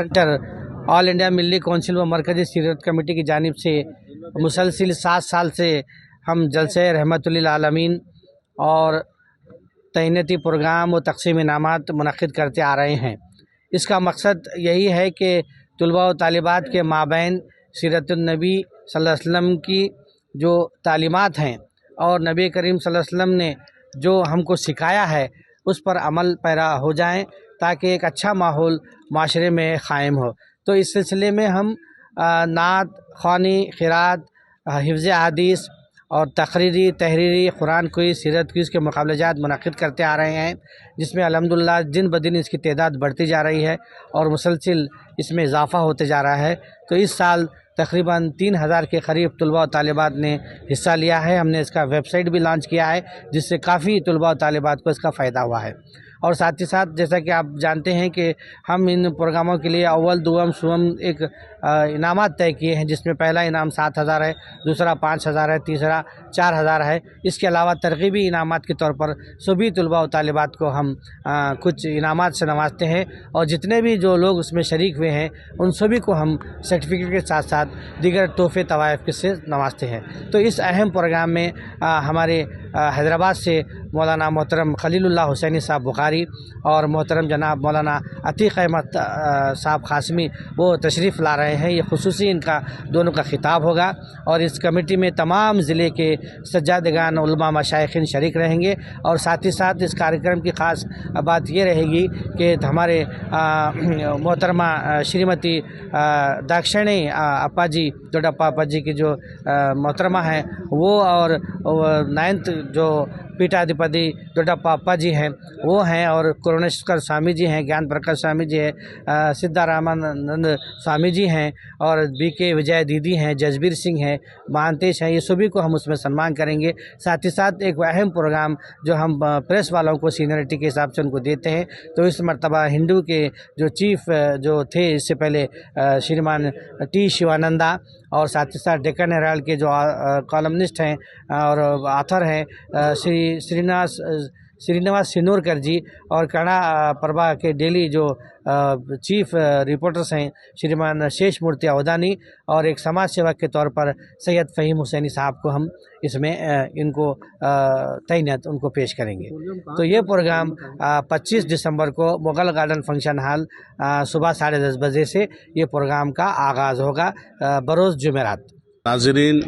Centre all India मिली council व मरकज़ी सीरत कमेटी की जानिब से मुसलसिल 7 साल से हम जलसे रहमतुल्लिल आलमीन और तैनाती प्रोग्राम व तक़सीम इनामात मुनक़्क़िद करते आ रहे हैं। इसका मकसद यही है कि तलबा व तालिबात के माबैन सीरतुन्नबी सल्लल्लाहु अलैहि वसल्लम की जो तालीमात हैं और नबी करीम सल्लल्लाहु अलैहि वसल्लम ने जो हमको सिखाया है उस पर अमल पैरा हो जाएं, ताकि एक अच्छा माहौल माशरे में क़ायम हो। तो इस सिलसिले में हम नात ख़्वानी, क़िरात, हिफ्ज़ हदीस और तकरीरी तहरीरी कुरान क्विज़, सीरत क्विज़ के मुक़ाबलाजात मुनक़्क़िद करते आ रहे हैं, जिसमें अल्हम्दुलिल्लाह दिन ब दिन इसकी तादाद बढ़ती जा रही है और मुसलसिल इसमें इजाफ़ा होते जा रहा है। तो इस साल तकरीबन 3000 के करीब तलबा और तालिबात ने हिस्सा लिया है। हमने इसका वेबसाइट भी लॉन्च किया है, जिससे काफ़ी तलबा और तालिबात को इसका फ़ायदा हुआ है। और साथ ही साथ जैसा कि आप जानते हैं कि हम इन प्रोग्रामों के लिए अव्वल दुअम सुअम एक इनामात तय किए हैं, जिसमें पहला इनाम 7000 है, दूसरा 5000 है, तीसरा 4000 है। इसके अलावा तरग़ीबी इनामात के तौर पर सभी तलबा और तालिबात को हम कुछ इनामात से नवाजते हैं और जितने भी जो लोग उसमें शरीक हुए हैं उन सभी को हम सर्टिफिकेट के साथ साथ दीगर तोहफ़े तवाइफ से नवाजते हैं। तो इस अहम प्रोग्राम में हमारे हैदराबाद से मौलाना मोहतरम खलीलुल्लाह हुसैनी साहब बुखारी और मोहतरम जनाब मौलाना अतीक़ अहमद साहब क़ासिमी वो तशरीफ़ ला रहे हैं। ये खुसूसी इनका दोनों का ख़िताब होगा और इस कमेटी में तमाम ज़िले के सज्जादगान उलमा मशाइख़ीन शरीक रहेंगे। और साथ ही साथ इस कार्यक्रम की ख़ास बात ये रहेगी कि हमारे मोहतरमा श्रीमती दाक्षिणी अप्पा जी, दोडप्पा अप्पा जी की जो मोहतरमा हैं वो और 9th जो पीठाधिपति दोडप्पा अप्पा जी हैं वो हैं, और करुणेश्वर स्वामी जी हैं, ज्ञान प्रकाश स्वामी जी हैं, सिद्धारामानंद स्वामी जी हैं, और BK विजय दीदी हैं, जसबीर सिंह हैं, महांतेश हैं। ये सभी को हम उसमें सम्मान करेंगे। साथ ही साथ एक अहम प्रोग्राम जो हम प्रेस वालों को सीनियरिटी के हिसाब से उनको देते हैं, तो इस मरतबा हिंदू के जो चीफ जो थे इससे पहले श्रीमान T शिवानंदा, और साथ ही साथ डेक्कन हेराल्ड के जो कॉलमनिस्ट हैं और ऑथर हैं श्रीनिवास सिनोरकर जी, और कन्नड़ा प्रभा के डेली जो चीफ रिपोर्टर्स हैं श्रीमान शेष मूर्ति अवधानी, और एक समाज सेवक के तौर पर सैयद फ़हीम हुसैनी साहब को हम इसमें इनको तैनात उनको पेश करेंगे। तो ये प्रोग्राम 25 दिसंबर को मुग़ल गार्डन फंक्शन हॉल सुबह 10:30 बजे से ये प्रोग्राम का आगाज़ होगा बरोज़ जुमेरात। नाज़रीन,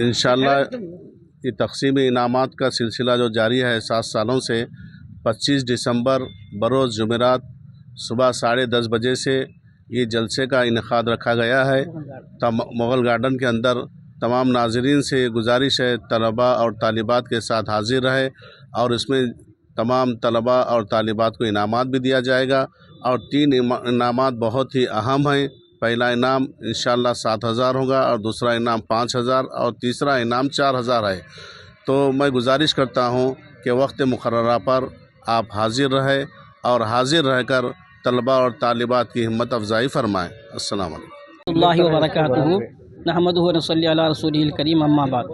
इंशाअल्लाह ये तक़सीम इनामात का सिलसिला जो जारी है 7 सालों से, 25 दिसंबर बरोज़ जुमेरात सुबह 10:30 बजे से ये जलसे का इनेकाद रखा गया है। मुग़ल गार्डन के अंदर तमाम नाज़रीन से गुजारिश है तलबा और तालिबात के साथ हाज़िर रहे, और इसमें तमाम तलबा और तालिबात को इनामात भी दिया जाएगा। और 3 इनामात बहुत ही अहम हैं। पहला इनाम इंशाअल्लाह 7000 होगा, और दूसरा इनाम 5000, और तीसरा इनाम 4000 है। तो मैं गुजारिश करता हूँ कि वक्त मुकर्ररा पर आप हाज़िर रहे और हाज़िर रहकर तलबा और तालिबात की हिम्मत अफ़ज़ाई फ़रमाएँ। अस्सलाम वालेकुम व बरकातुहू, नहमदुहु व नसल्ली अला रसूलिहिल करीम, अम्मा बाद।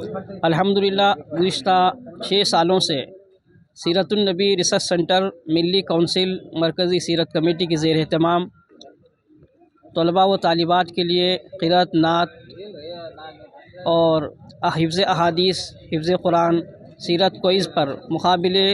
अल्हम्दुलिल्लाह, गुज़िश्ता 6 सालों से सीरतुन्नबी रिसर्च सेंटर मिली कौंसिल मरकज़ी सीरत कमेटी के ज़ेर एहतमाम तलबा व तालिबात के लिए क़िरात, नात और हिफ्ज़ अहादीस, हिफ्ज़ कुरान, सीरत क्विज़ पर मुक़ाबले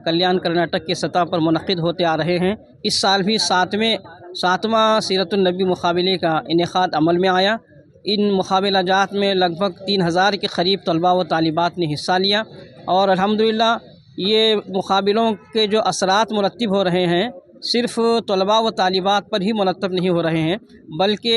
कल्याण कर्नाटक के सतह पर मुनक़्क़िद होते आ रहे हैं। इस साल भी 7वां सीरतुन्नबी मुक़ाबले का इनेकाद अमल में आया। इन मुक़ाबलाजात में लगभग 3000 के करीब तलबा व तालिबात ने हिस्सा लिया, और अल्हम्दुलिल्लाह ये मुक़ाबलों के जो असरात मुरत्तिब हो रहे हैं सिर्फ़ तलबा व तालिबात पर ही मुरत्तब नहीं हो रहे हैं, बल्कि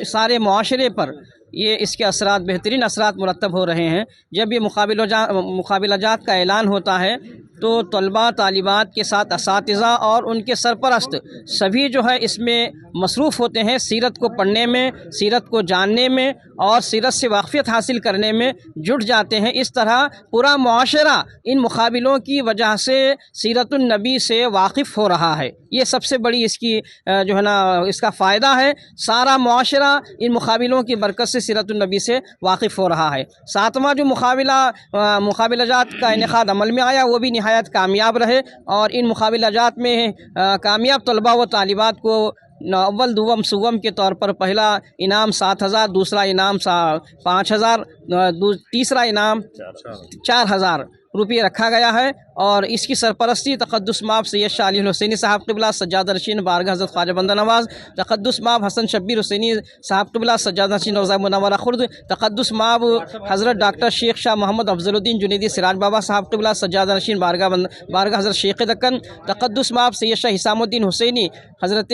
सारे मुआशरे पर ये इसके असरात, बेहतरीन असरात मुरत्तब हो रहे हैं। जब ये मुक़ाबलाजात का ऐलान होता है तो तलबा तालिबात के साथ असातिज़ा और उनके सरपरस्त सभी जो है इसमें मसरूफ़ होते हैं, सीरत को पढ़ने में, सीरत को जानने में और सीरत से वाक़फ़ियत हासिल करने में जुट जाते हैं। इस तरह पूरा मुआशरा इन मुक़ाबलों की वजह से सीरतुन्नबी से वाक़िफ़ हो रहा है। ये सबसे बड़ी इसकी जो है ना इसका फ़ायदा है। सारा मुआशरा इन मुक़ाबलों की बरकत से सीरतुन्नबी से वाक़िफ़ हो रहा है। 7वां जो मुक़ाबलाजात का इनेकाद अमल में आया वो भी निहायत कामयाब रहे, और इन मुक़ाबलाजात में कामयाब तलबा व तालिबात को اول دوم سوم کے طور پر پہلا انعام 7,000، دوسرا انعام 5,000، تیسرا انعام 4,000 روپये رکھا گیا ہے، اور اس کی سرپرستی تقدس مآب سید شاہ علی الحسینی صاحب قبلہ سجادہ نشین بارگاہ حضرت خواجہ بندہ نواز، تقدس مآب حسن شبیر حسینی صاحب قبلہ سجادہ نشین روضہ منورہ خرد، تقدس مآب حضرت ڈاکٹر شیخ شاہ محمد افضل الدین جنیدی سراج بابا صاحب قبلہ سجادہ نشین بارگاہ حضرت شیخ دکن، تقدس مآب سید شاہ حسام الدین حسینی حضرت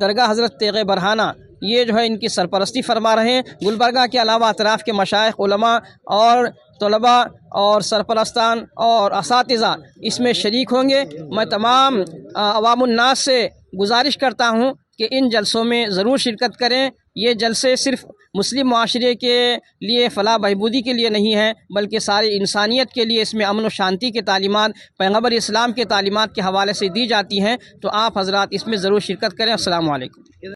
درگاہ حضرت تیغ برہانہ، یہ جو ہے ان کی سرپرستی فرما رہے ہیں۔ گلبرگہ کے علاوہ اطراف کے مشائخ، علماء اور طلباء اور سرپرستان اور اساتذہ اس میں شریک ہوں گے۔ میں تمام عوام الناس سے گزارش کرتا ہوں کہ ان جلسوں میں ضرور شرکت کریں۔ یہ جلسے صرف مسلم معاشرے کے لیے فلاح بہبودی کے لیے نہیں ہیں، بلکہ ساری انسانیت کے لیے اس میں امن و شانتی کے تعلیمات پیغمبر اسلام کے تعلیمات کے حوالے سے دی جاتی ہیں۔ تو آپ حضرات اس میں ضرور شرکت کریں۔ السلام علیکم۔